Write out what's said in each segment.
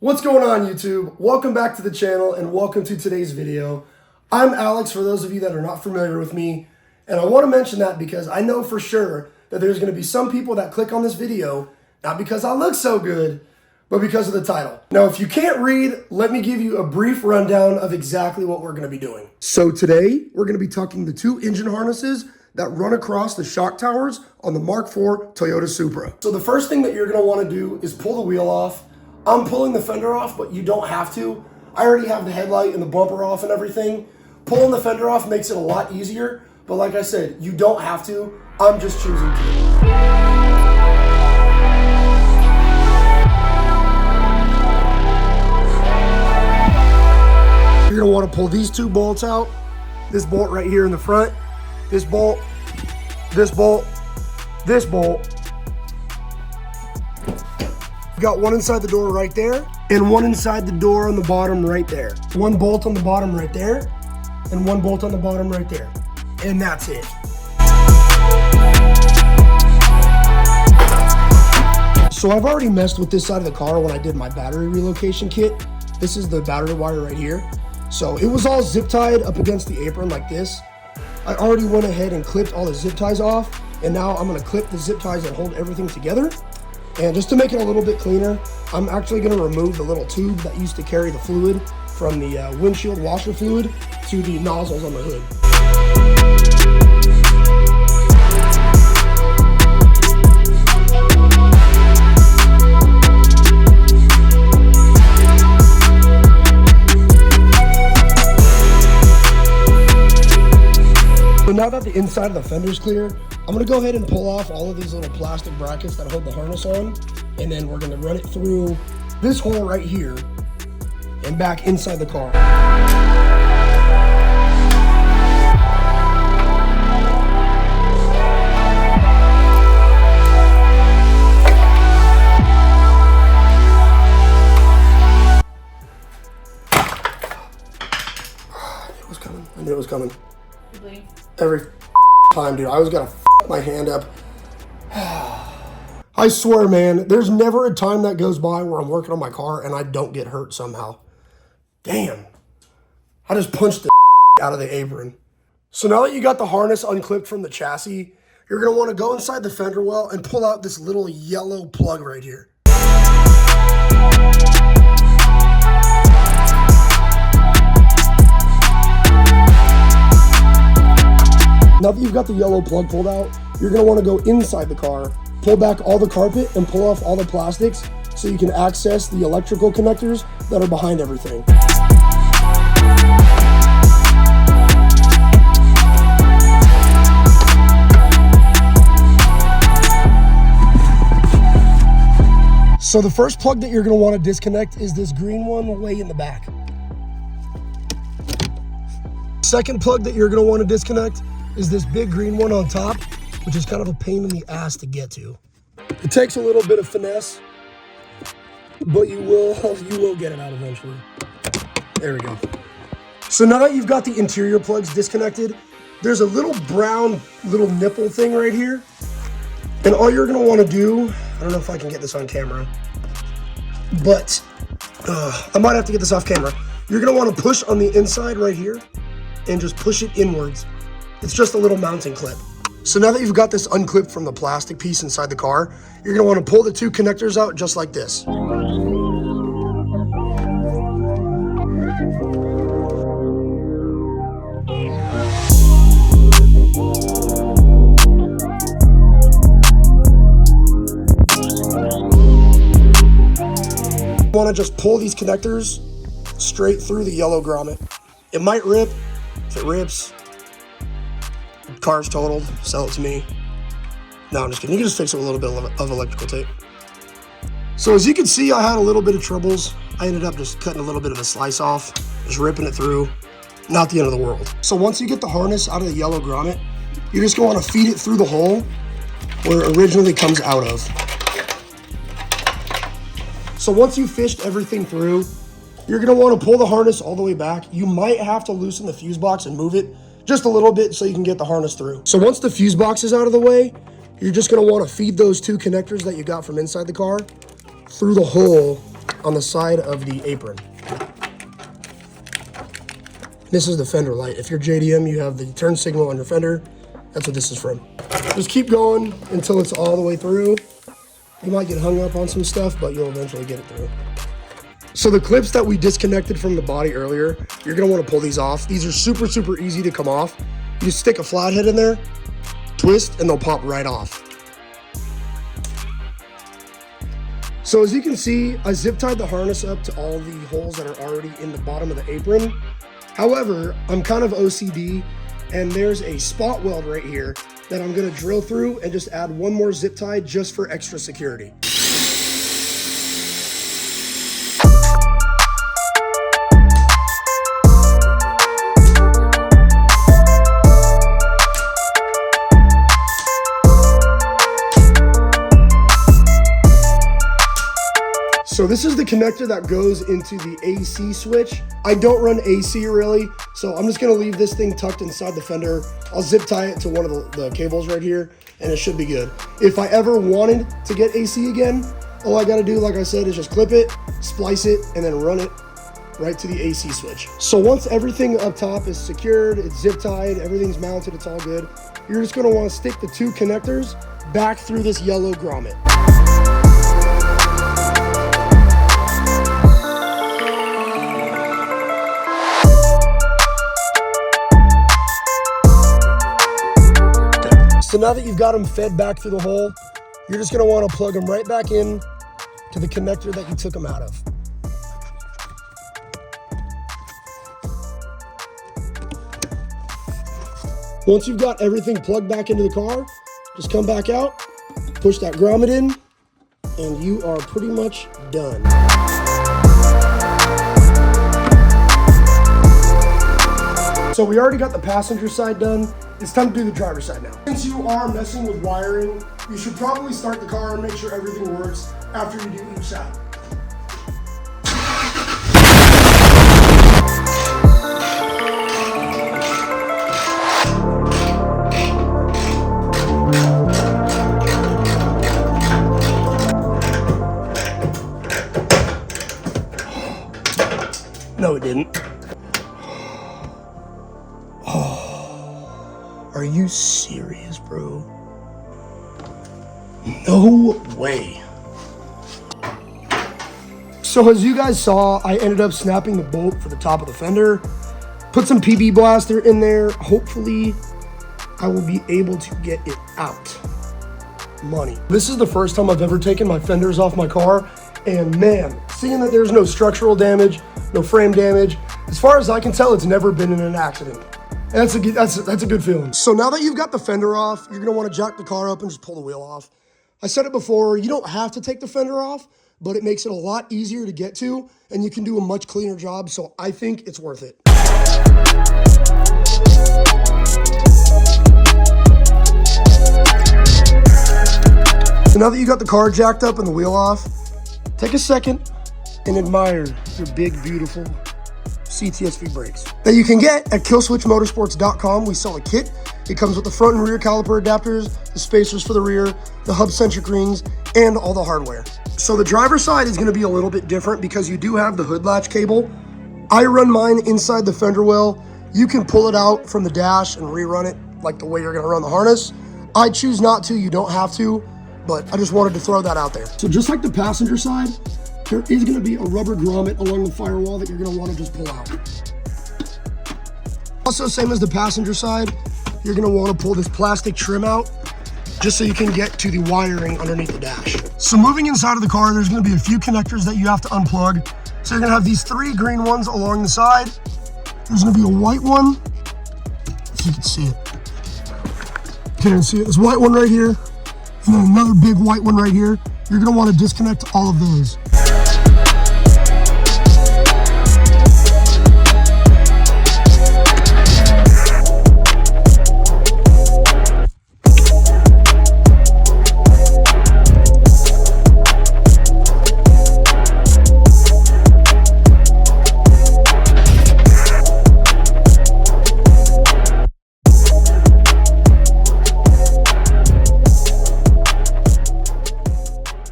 What's going on, YouTube? Welcome back to the channel and welcome to today's video. I'm Alex, for those of you that are not familiar with me, and I want to mention that because I know for sure that there's going to be some people that click on this video, not because I look so good, but because of the title. Now, if you can't read, let me give you a brief rundown of exactly what we're going to be doing. So today, we're going to be tucking the two engine harnesses that run across the shock towers on the Mark IV Toyota Supra. So the first thing that you're going to want to do is pull the wheel off. I'm pulling the fender off, but you don't have to. I already have the headlight and the bumper off and everything. Pulling the fender off makes it a lot easier, but like I said, you don't have to. I'm just choosing to. You're gonna want to pull these two bolts out. This bolt right here in the front, this bolt, this bolt, this bolt. We've got one inside the door right there, and one inside the door on the bottom right there. One bolt on the bottom right there, and one bolt on the bottom right there. And that's it. So I've already messed with this side of the car when I did my battery relocation kit. This is the battery wire right here. So it was all zip tied up against the apron like this. I already went ahead and clipped all the zip ties off, and now I'm gonna clip the zip ties and hold everything together. And just to make it a little bit cleaner, I'm actually gonna remove the little tube that used to carry the fluid from the windshield washer fluid to the nozzles on the hood. So now that the inside of the fender is clear, I'm gonna go ahead and pull off all of these little plastic brackets that hold the harness on, and then we're gonna run it through this hole right here and back inside the car. I knew it was coming. Every time, dude. I was gonna my hand up. I swear, man, there's never a time that goes by where I'm working on my car and I don't get hurt somehow. Damn. I just punched the out of the apron. So now that you got the harness unclipped from the chassis, you're gonna wanna go inside the fender well and pull out this little yellow plug right here. Now that you've got the yellow plug pulled out, you're gonna wanna go inside the car, pull back all the carpet and pull off all the plastics so you can access the electrical connectors that are behind everything. So the first plug that you're gonna wanna disconnect is this green one way in the back. Second plug that you're gonna wanna disconnect is this big green one on top, which is kind of a pain in the ass to get to. It takes a little bit of finesse, but you will get it out eventually. There we go. So now that you've got the interior plugs disconnected, there's a little brown little nipple thing right here. And all you're gonna wanna do, I don't know if I can get this on camera, but I might have to get this off camera. You're gonna wanna push on the inside right here and just push it inwards. It's just a little mounting clip. So now that you've got this unclipped from the plastic piece inside the car, you're gonna wanna pull the two connectors out just like this. You wanna just pull these connectors straight through the yellow grommet. It might rip. If it rips, car's totaled, sell it to me. No, I'm just kidding. You can just fix it with a little bit of electrical tape. So as you can see, I had a little bit of troubles. I ended up just cutting a little bit of a slice off, just ripping it through. Not the end of the world. So once you get the harness out of the yellow grommet, you're just gonna wanna feed it through the hole where it originally comes out of. So once you've fished everything through, you're gonna wanna pull the harness all the way back. You might have to loosen the fuse box and move it just a little bit so you can get the harness through. So once the fuse box is out of the way, you're just gonna wanna feed those two connectors that you got from inside the car through the hole on the side of the apron. This is the fender light. If you're JDM, you have the turn signal on your fender. That's what this is from. Just keep going until it's all the way through. You might get hung up on some stuff, but you'll eventually get it through. So the clips that we disconnected from the body earlier, you're gonna wanna pull these off. These are super, super easy to come off. You just stick a flathead in there, twist, and they'll pop right off. So as you can see, I zip tied the harness up to all the holes that are already in the bottom of the apron. However, I'm kind of OCD, and there's a spot weld right here that I'm gonna drill through and just add one more zip tie just for extra security. So this is the connector that goes into the AC switch. I don't run AC really, so I'm just gonna leave this thing tucked inside the fender. I'll zip tie it to one of the cables right here, and it should be good. If I ever wanted to get AC again, all I gotta do, like I said, is just clip it, splice it, and then run it right to the AC switch. So once everything up top is secured, it's zip tied, everything's mounted, it's all good, you're just gonna wanna stick the two connectors back through this yellow grommet. So now that you've got them fed back through the hole, you're just gonna wanna plug them right back in to the connector that you took them out of. Once you've got everything plugged back into the car, just come back out, push that grommet in, and you are pretty much done. So we already got the passenger side done. It's time to do the driver's side now. Since you are messing with wiring, you should probably start the car and make sure everything works after you do each side. No, it didn't. Are you serious, bro? No way. So as you guys saw, I ended up snapping the bolt for the top of the fender, put some PB blaster in there. Hopefully I will be able to get it out. Money. This is the first time I've ever taken my fenders off my car, and man, seeing that there's no structural damage, no frame damage, as far as I can tell, it's never been in an accident. And that's a good feeling. So now that you've got the fender off, you're gonna wanna jack the car up and just pull the wheel off. I said it before, you don't have to take the fender off, but it makes it a lot easier to get to, and you can do a much cleaner job, so I think it's worth it. So now that you got the car jacked up and the wheel off, take a second and admire your big, beautiful CTSV brakes that you can get at killswitchmotorsports.com. We sell a kit. It comes with the front and rear caliper adapters, the spacers for the rear, the hub centric rings, and all the hardware. So the driver's side is going to be a little bit different because you do have the hood latch cable. I run mine inside the fender well. You can pull it out from the dash and rerun it like the way you're going to run the harness. I choose not to. You don't have to, but I just wanted to throw that out there. So just like the passenger side, there is going to be a rubber grommet along the firewall that you're going to want to just pull out. Also, same as the passenger side, you're going to want to pull this plastic trim out just so you can get to the wiring underneath the dash. So moving inside of the car, there's going to be a few connectors that you have to unplug. So you're going to have these 3 green ones along the side. There's going to be a white one, if you can see it. Can't see it. This white one right here, and then another big white one right here. You're going to want to disconnect all of those.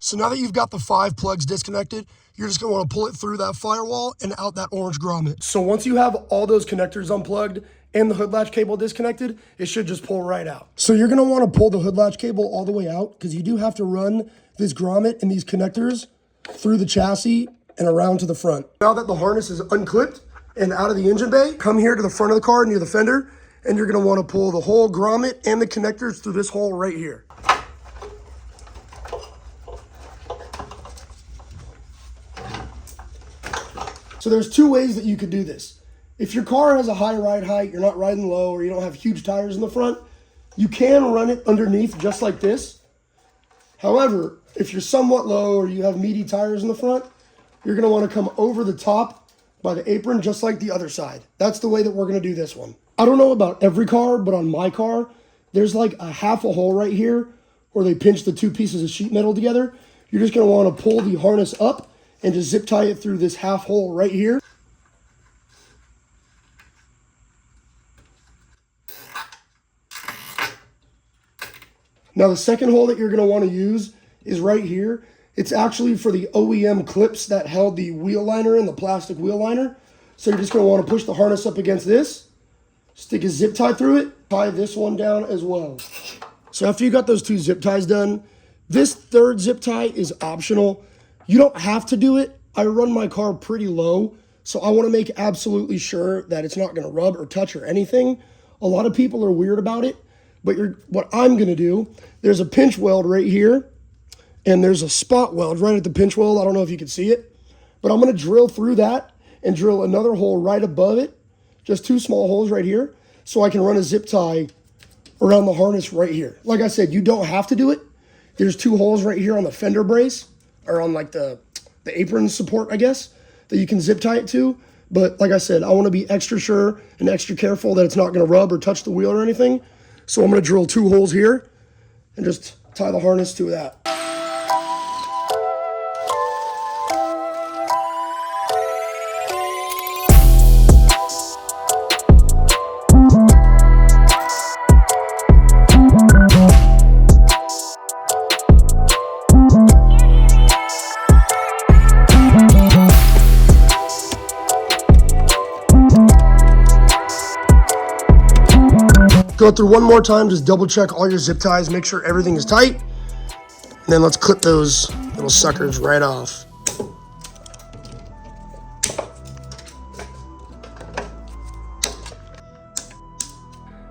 So So now that you've got the 5 plugs disconnected, you're just gonna wanna pull it through that firewall and out that orange grommet. So once you have all those connectors unplugged and the hood latch cable disconnected, it should just pull right out. So you're gonna wanna pull the hood latch cable all the way out because you do have to run this grommet and these connectors through the chassis and around to the front. Now that the harness is unclipped and out of the engine bay, come here to the front of the car near the fender, and you're gonna wanna pull the whole grommet and the connectors through this hole right here. So there's 2 ways that you could do this. If your car has a high ride height, you're not riding low, or you don't have huge tires in the front, you can run it underneath just like this. However, if you're somewhat low or you have meaty tires in the front, you're gonna wanna come over the top by the apron just like the other side. That's the way that we're gonna do this one. I don't know about every car, but on my car, there's like a half a hole right here where they pinch the 2 pieces of sheet metal together. You're just gonna wanna pull the harness up and just zip tie it through this half hole right here. Now the second hole that you're gonna wanna use is right here. It's actually for the OEM clips that held the wheel liner in, the plastic wheel liner. So you're just gonna wanna push the harness up against this, stick a zip tie through it, tie this one down as well. So after you got those 2 zip ties done, this 3rd zip tie is optional. You don't have to do it. I run my car pretty low, so I wanna make absolutely sure that it's not gonna rub or touch or anything. A lot of people are weird about it, but what I'm gonna do, there's a pinch weld right here, and there's a spot weld right at the pinch weld. I don't know if you can see it, but I'm gonna drill through that and drill another hole right above it, just 2 small holes right here, so I can run a zip tie around the harness right here. Like I said, you don't have to do it. There's 2 holes right here on the fender brace, or on like the apron support, I guess, that you can zip tie it to. But like I said, I wanna be extra sure and extra careful that it's not gonna rub or touch the wheel or anything. So I'm gonna drill 2 holes here and just tie the harness to that. Go through one more time, just double check all your zip ties, make sure everything is tight. And then let's clip those little suckers right off.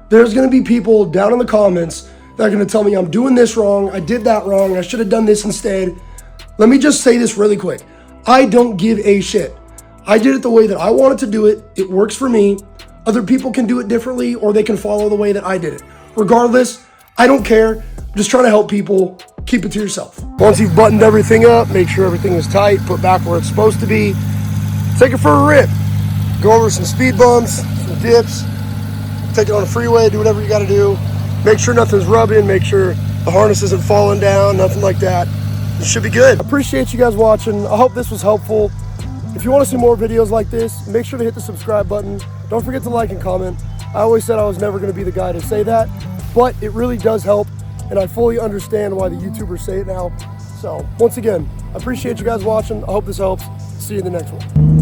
There's gonna be people down in the comments that are gonna tell me I'm doing this wrong, I did that wrong, I should have done this instead. Let me just say this really quick. I don't give a shit. I did it the way that I wanted to do it. It works for me. Other people can do it differently, or they can follow the way that I did it. Regardless, I don't care. I'm just trying to help people. Keep it to yourself. Once you've buttoned everything up, make sure everything is tight, put back where it's supposed to be. Take it for a rip. Go over some speed bumps, some dips, take it on the freeway, do whatever you gotta do. Make sure nothing's rubbing, make sure the harness isn't falling down, nothing like that. It should be good. Appreciate you guys watching. I hope this was helpful. If you want to see more videos like this, make sure to hit the subscribe button. Don't forget to like and comment. I always said I was never going to be the guy to say that, but it really does help, and I fully understand why the YouTubers say it now. So once again, I appreciate you guys watching. I hope this helps. See you in the next one.